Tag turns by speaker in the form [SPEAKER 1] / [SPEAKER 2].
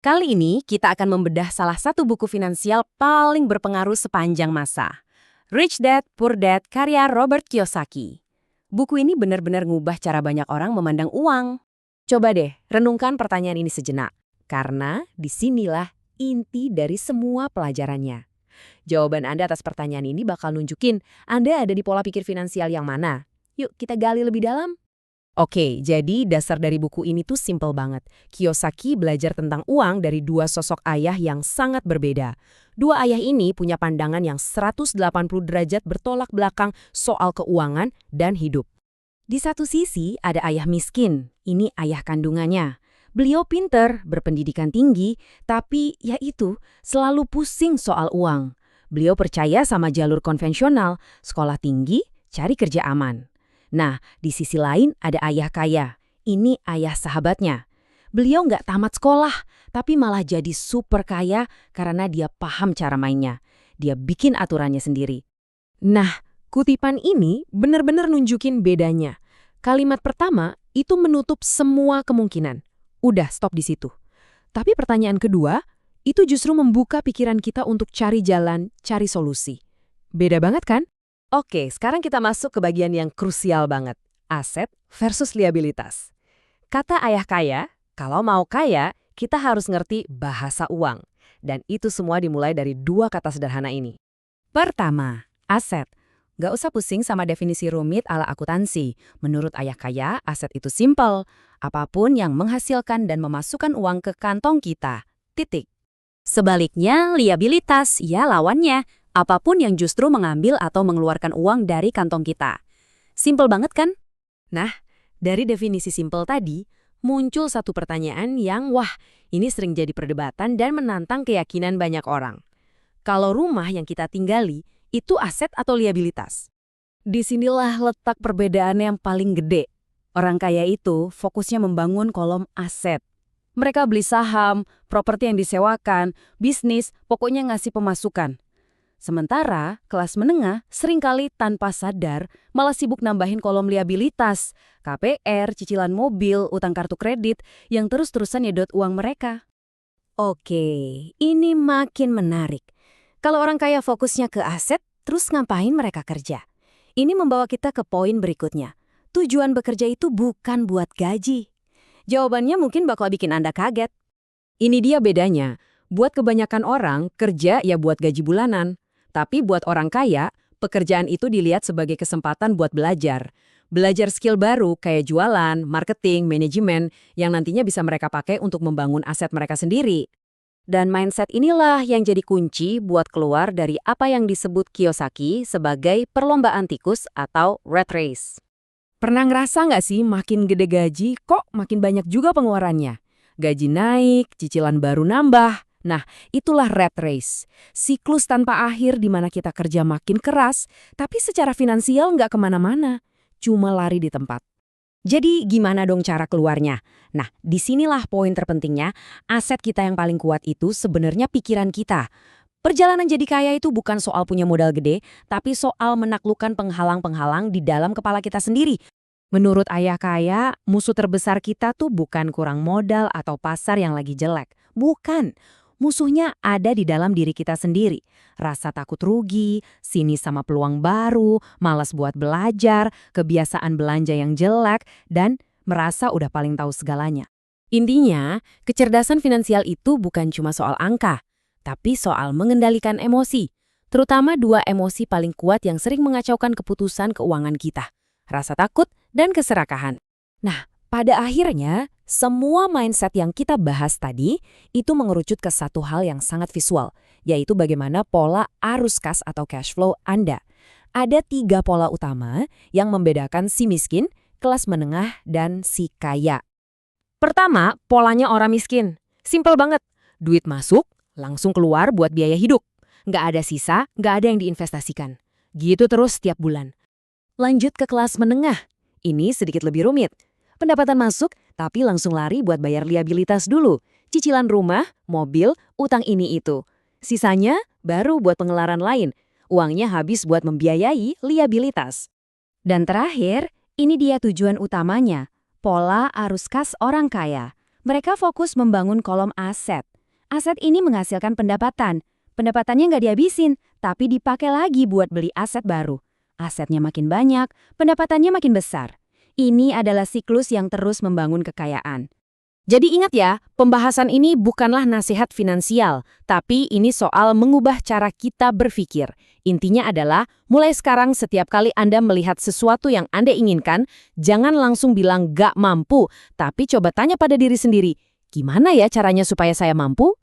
[SPEAKER 1] Kali ini kita akan membedah salah satu buku finansial paling berpengaruh sepanjang masa. Rich Dad, Poor Dad, karya Robert Kiyosaki. Buku ini benar-benar ngubah cara banyak orang memandang uang. Coba deh, renungkan pertanyaan ini sejenak. Karena disinilah inti dari semua pelajarannya. Jawaban Anda atas pertanyaan ini bakal nunjukin Anda ada di pola pikir finansial yang mana. Yuk kita gali lebih dalam. Oke, jadi dasar dari buku ini tuh simple banget. Kiyosaki belajar tentang uang dari dua sosok ayah yang sangat berbeda. Dua ayah ini punya pandangan yang 180 derajat bertolak belakang soal keuangan dan hidup. Di satu sisi ada ayah miskin, ini ayah kandungannya. Beliau pinter, berpendidikan tinggi, tapi ya itu, selalu pusing soal uang. Beliau percaya sama jalur konvensional, sekolah tinggi, cari kerja aman. Nah, di sisi lain ada ayah kaya. Ini ayah sahabatnya. Beliau nggak tamat sekolah, tapi malah jadi super kaya karena dia paham cara mainnya. Dia bikin aturannya sendiri. Nah, kutipan ini benar-benar nunjukin bedanya. Kalimat pertama itu menutup semua kemungkinan. Udah, stop di situ. Tapi pertanyaan kedua, itu justru membuka pikiran kita untuk cari jalan, cari solusi. Beda banget kan? Oke, sekarang kita masuk ke bagian yang krusial banget. Aset versus liabilitas. Kata ayah kaya, kalau mau kaya, kita harus ngerti bahasa uang. Dan itu semua dimulai dari dua kata sederhana ini. Pertama, aset. Nggak usah pusing sama definisi rumit ala akuntansi. Menurut ayah kaya, aset itu simpel. Apapun yang menghasilkan dan memasukkan uang ke kantong kita. Titik. Sebaliknya, liabilitas, ya lawannya. Apapun yang justru mengambil atau mengeluarkan uang dari kantong kita. Simpel banget kan? Nah, dari definisi simpel tadi, muncul satu pertanyaan yang ini sering jadi perdebatan dan menantang keyakinan banyak orang. Kalau rumah yang kita tinggali, itu aset atau liabilitas? Disinilah letak perbedaan yang paling gede. Orang kaya itu fokusnya membangun kolom aset. Mereka beli saham, properti yang disewakan, bisnis, pokoknya ngasih pemasukan. Sementara, kelas menengah seringkali tanpa sadar malah sibuk nambahin kolom liabilitas, KPR, cicilan mobil, utang kartu kredit, yang terus-terusan nyedot uang mereka. Oke, ini makin menarik. Kalau orang kaya fokusnya ke aset, terus ngapain mereka kerja? Ini membawa kita ke poin berikutnya. Tujuan bekerja itu bukan buat gaji. Jawabannya mungkin bakal bikin Anda kaget. Ini dia bedanya. Buat kebanyakan orang, kerja ya buat gaji bulanan. Tapi buat orang kaya, pekerjaan itu dilihat sebagai kesempatan buat belajar. Belajar skill baru kayak jualan, marketing, manajemen yang nantinya bisa mereka pakai untuk membangun aset mereka sendiri. Dan mindset inilah yang jadi kunci buat keluar dari apa yang disebut Kiyosaki sebagai perlombaan tikus atau rat race. Pernah ngerasa nggak sih makin gede gaji, kok makin banyak juga pengeluarannya? Gaji naik, cicilan baru nambah. Nah, itulah rat race. Siklus tanpa akhir di mana kita kerja makin keras, tapi secara finansial nggak kemana-mana. Cuma lari di tempat. Jadi gimana dong cara keluarnya? Nah, disinilah poin terpentingnya. Aset kita yang paling kuat itu sebenarnya pikiran kita. Perjalanan jadi kaya itu bukan soal punya modal gede, tapi soal menaklukkan penghalang-penghalang di dalam kepala kita sendiri. Menurut ayah kaya, musuh terbesar kita tuh bukan kurang modal atau pasar yang lagi jelek. Bukan. Musuhnya ada di dalam diri kita sendiri. Rasa takut rugi, sinis sama peluang baru, malas buat belajar, kebiasaan belanja yang jelek, dan merasa udah paling tahu segalanya. Intinya, kecerdasan finansial itu bukan cuma soal angka, tapi soal mengendalikan emosi. Terutama dua emosi paling kuat yang sering mengacaukan keputusan keuangan kita. Rasa takut dan keserakahan. Nah, pada akhirnya, semua mindset yang kita bahas tadi itu mengerucut ke satu hal yang sangat visual, yaitu bagaimana pola arus kas atau cash flow Anda. Ada 3 pola utama yang membedakan si miskin, kelas menengah, dan si kaya. Pertama, polanya orang miskin. Simpel banget. Duit masuk, langsung keluar buat biaya hidup. Nggak ada sisa, nggak ada yang diinvestasikan. Gitu terus setiap bulan. Lanjut ke kelas menengah. Ini sedikit lebih rumit. Pendapatan masuk, tapi langsung lari buat bayar liabilitas dulu. Cicilan rumah, mobil, utang ini itu. Sisanya baru buat pengeluaran lain. Uangnya habis buat membiayai liabilitas. Dan terakhir, ini dia tujuan utamanya. Pola arus kas orang kaya.
[SPEAKER 2] Mereka fokus membangun kolom aset. Aset ini menghasilkan pendapatan. Pendapatannya nggak dihabisin, tapi dipakai lagi buat beli aset baru. Asetnya makin banyak, pendapatannya makin besar. Ini adalah siklus yang terus membangun kekayaan.
[SPEAKER 1] Jadi ingat ya, pembahasan ini bukanlah nasihat finansial, tapi ini soal mengubah cara kita berpikir. Intinya adalah, mulai sekarang setiap kali Anda melihat sesuatu yang Anda inginkan, jangan langsung bilang gak mampu, tapi coba tanya pada diri sendiri, gimana ya caranya supaya saya mampu?